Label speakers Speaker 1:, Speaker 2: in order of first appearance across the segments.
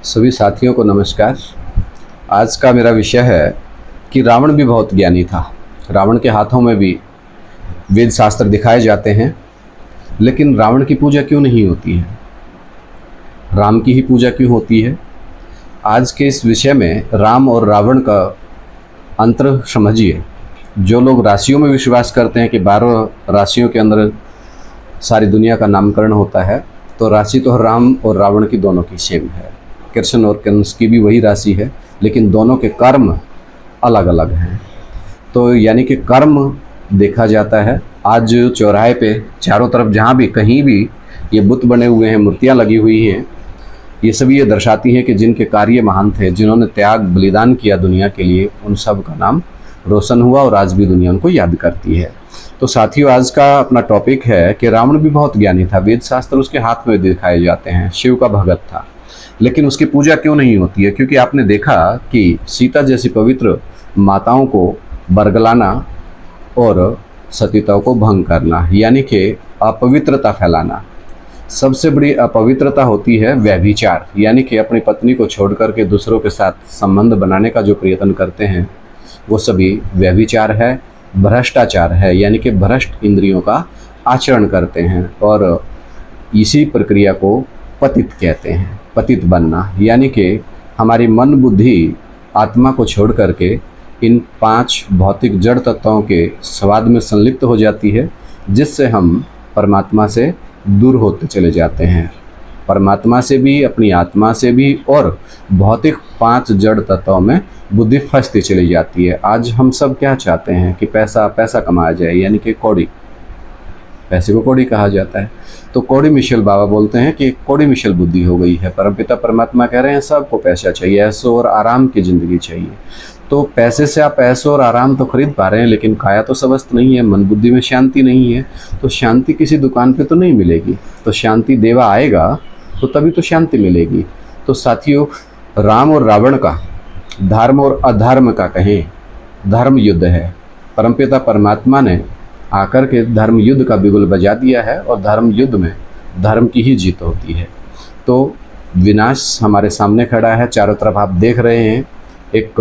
Speaker 1: सभी साथियों को नमस्कार। आज का मेरा विषय है कि रावण भी बहुत ज्ञानी था। रावण के हाथों में भी वेद शास्त्र दिखाए जाते हैं, लेकिन रावण की पूजा क्यों नहीं होती है? राम की ही पूजा क्यों होती है? आज के इस विषय में राम और रावण का अंतर समझिए। जो लोग राशियों में विश्वास करते हैं कि 12 राशियों के अंदर सारी दुनिया का नामकरण होता है, तो राशि तो राम और रावण की दोनों की सेम है। कृष्ण और कंस की भी वही राशि है, लेकिन दोनों के कर्म अलग अलग हैं। तो यानी कि कर्म देखा जाता है। आज चौराहे पे चारों तरफ जहाँ भी कहीं भी ये बुत बने हुए हैं, मूर्तियाँ लगी हुई हैं, ये सभी ये दर्शाती हैं कि जिनके कार्य महान थे, जिन्होंने त्याग बलिदान किया दुनिया के लिए, उन सब का नाम रोशन हुआ और आज भी दुनिया उनको याद करती है। तो साथियों, आज का अपना टॉपिक है कि रावण भी बहुत ज्ञानी था। वेद शास्त्र उसके हाथ में दिखाए जाते हैं, शिव का भगत था, लेकिन उसकी पूजा क्यों नहीं होती है? क्योंकि आपने देखा कि सीता जैसी पवित्र माताओं को बरगलाना और सतीताओं को भंग करना, यानी कि अपवित्रता फैलाना। सबसे बड़ी अपवित्रता होती है व्यभिचार, यानी कि अपनी पत्नी को छोड़ करके दूसरों के साथ संबंध बनाने का जो प्रयत्न करते हैं, वो सभी व्यभिचार है, भ्रष्टाचार है, यानी कि भ्रष्ट इंद्रियों का आचरण करते हैं। और इसी प्रक्रिया को पतित कहते हैं। पतित बनना यानी कि हमारी मन, बुद्धि, आत्मा को छोड़ करके इन 5 भौतिक जड़ तत्वों के स्वाद में संलिप्त हो जाती है, जिससे हम परमात्मा से दूर होते चले जाते हैं। परमात्मा से भी, अपनी आत्मा से भी, और भौतिक 5 जड़ तत्वों में बुद्धि फंसती चली जाती है। आज हम सब क्या चाहते हैं कि पैसा पैसा कमाया जाए, यानी कि कौड़ी। पैसे को कौड़ी कहा जाता है। तो कौड़ी मिशेल बाबा बोलते हैं कि कौड़ी मिशेल बुद्धि हो गई है। परमपिता परमात्मा कह रहे हैं सबको पैसा चाहिए, ऐशो और आराम की ज़िंदगी चाहिए। तो पैसे से आप ऐशो और आराम तो खरीद पा रहे हैं, लेकिन काया तो स्वस्थ नहीं है, मन बुद्धि में शांति नहीं है। तो शांति किसी दुकान पे तो नहीं मिलेगी। तो शांति देवा आएगा तो तभी तो शांति मिलेगी। तो साथियों, राम और रावण का, धर्म और अधर्म का कहें, धर्म युद्ध है। परमपिता परमात्मा ने आकर के धर्म युद्ध का बिगुल बजा दिया है, और धर्म युद्ध में धर्म की ही जीत होती है। तो विनाश हमारे सामने खड़ा है। चारों तरफ आप देख रहे हैं एक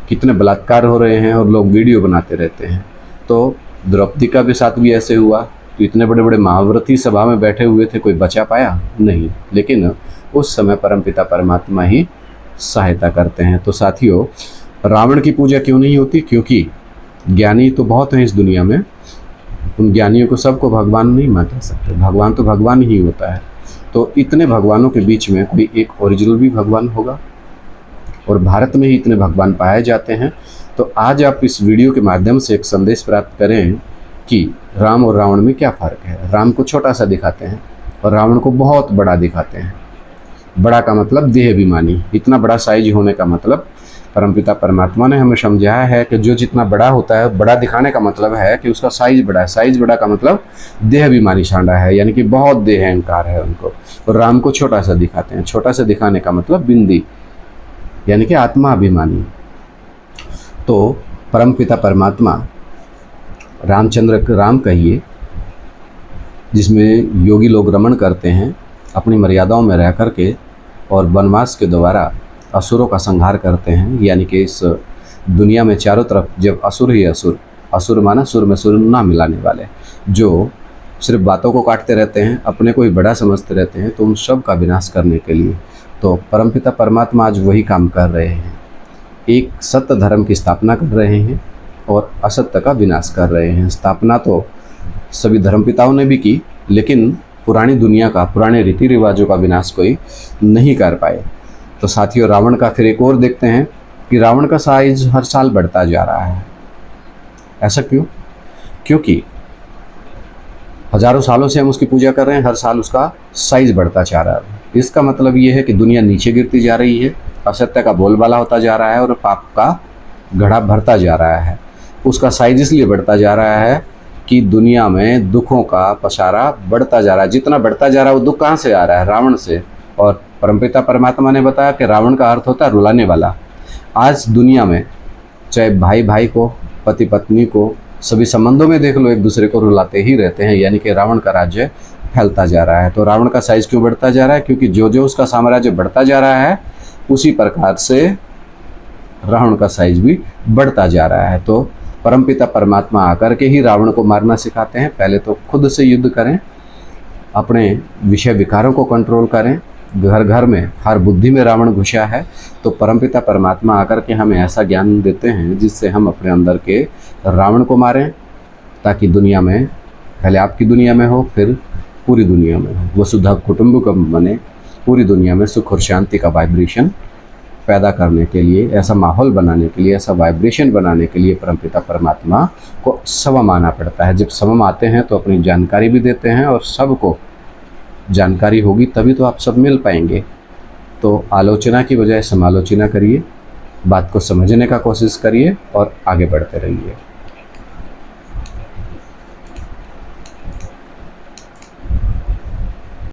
Speaker 1: कितने बलात्कार हो रहे हैं, और लोग वीडियो बनाते रहते हैं। तो द्रौपदी का भी साथ भी ऐसे हुआ। तो इतने बड़े बड़े महाव्रती सभा में बैठे हुए थे, कोई बचा पाया नहीं। लेकिन उस समय परमपिता परमात्मा ही सहायता करते हैं। तो साथियों, रावण की पूजा क्यों नहीं होती? क्योंकि ज्ञानी तो बहुत हैं इस दुनिया में, उन ज्ञानियों को सबको भगवान नहीं मान कह सकते। भगवान तो भगवान ही होता है। तो इतने भगवानों के बीच में कोई एक ओरिजिनल भी भगवान होगा, और भारत में ही इतने भगवान पाए जाते हैं। तो आज आप इस वीडियो के माध्यम से एक संदेश प्राप्त करें कि राम और रावण में क्या फ़र्क है। राम को छोटा सा दिखाते हैं और रावण को बहुत बड़ा दिखाते हैं। बड़ा का मतलब देहाभिमानी। इतना बड़ा साइज होने का मतलब परमपिता परमात्मा ने हमें समझाया है कि जो जितना बड़ा होता है, बड़ा दिखाने का मतलब है कि उसका साइज बड़ा है। साइज बड़ा का मतलब देहाभिमानी सांडा है, यानी कि बहुत देह अहंकार है उनको। और राम को छोटा सा दिखाते हैं। छोटा सा दिखाने का मतलब बिंदी, यानी कि आत्मा अभिमानी। तो परमपिता परमात्मा रामचंद्र, राम कहिए, जिसमें योगी लोग रमण करते हैं अपनी मर्यादाओं में रह करके, और वनवास के द्वारा असुरों का संहार करते हैं। यानी कि इस दुनिया में चारों तरफ जब असुर ही असुर, असुर माना सुर में सुर ना मिलाने वाले, जो सिर्फ बातों को काटते रहते हैं, अपने को ही बड़ा समझते रहते हैं, तो उन सब का विनाश करने के लिए तो परमपिता परमात्मा आज वही काम कर रहे हैं। एक सत्य धर्म की स्थापना कर रहे हैं और असत्य का विनाश कर रहे हैं। स्थापना तो सभी धर्मपिताओं ने भी की, लेकिन पुरानी दुनिया का, पुराने रीति रिवाजों का विनाश कोई नहीं कर पाए। तो साथियों, रावण का फिर एक और देखते हैं कि रावण का साइज हर साल बढ़ता जा रहा है। ऐसा क्यों? क्योंकि हजारों सालों से हम उसकी पूजा कर रहे हैं, हर साल उसका साइज बढ़ता जा रहा है। इसका मतलब ये है कि दुनिया नीचे गिरती जा रही है, असत्य का बोलबाला होता जा रहा है, और पाप का घड़ा भरता जा रहा है। उसका साइज इसलिए बढ़ता जा रहा है कि दुनिया में दुखों का पसारा बढ़ता जा रहा है। जितना बढ़ता जा रहा है, वो दुख कहाँ से आ रहा है? रावण से। और परमपिता परमात्मा ने बताया कि रावण का अर्थ होता है रुलाने वाला। आज दुनिया में चाहे भाई भाई को, पति पत्नी को, सभी संबंधों में देख लो, एक दूसरे को रुलाते ही रहते हैं। यानी कि रावण का राज्य फैलता जा रहा है। तो रावण का साइज क्यों बढ़ता जा रहा है? क्योंकि जो जो उसका साम्राज्य बढ़ता जा रहा है, उसी प्रकार से रावण का साइज भी बढ़ता जा रहा है। तो परमपिता परमात्मा आकर के ही रावण को मारना सिखाते हैं। पहले तो खुद से युद्ध करें, अपने विषय विकारों को कंट्रोल करें। घर घर में, हर बुद्धि में रावण घुसा है। तो परमपिता परमात्मा आकर के हमें ऐसा ज्ञान देते हैं जिससे हम अपने अंदर के रावण को मारें, ताकि दुनिया में, पहले आपकी दुनिया में हो, फिर पूरी दुनिया में हो, वसुधा कुटुंबकम बने, पूरी दुनिया में सुख और शांति का वाइब्रेशन पैदा करने के लिए, ऐसा माहौल बनाने के लिए, ऐसा वाइब्रेशन बनाने के लिए परमपिता परमात्मा को समम आना पड़ता है। जब समम आते हैं तो अपनी जानकारी भी देते हैं, और सबको जानकारी होगी तभी तो आप सब मिल पाएंगे। तो आलोचना की बजाय समालोचना करिए, बात को समझने का कोशिश करिए और आगे बढ़ते रहिए।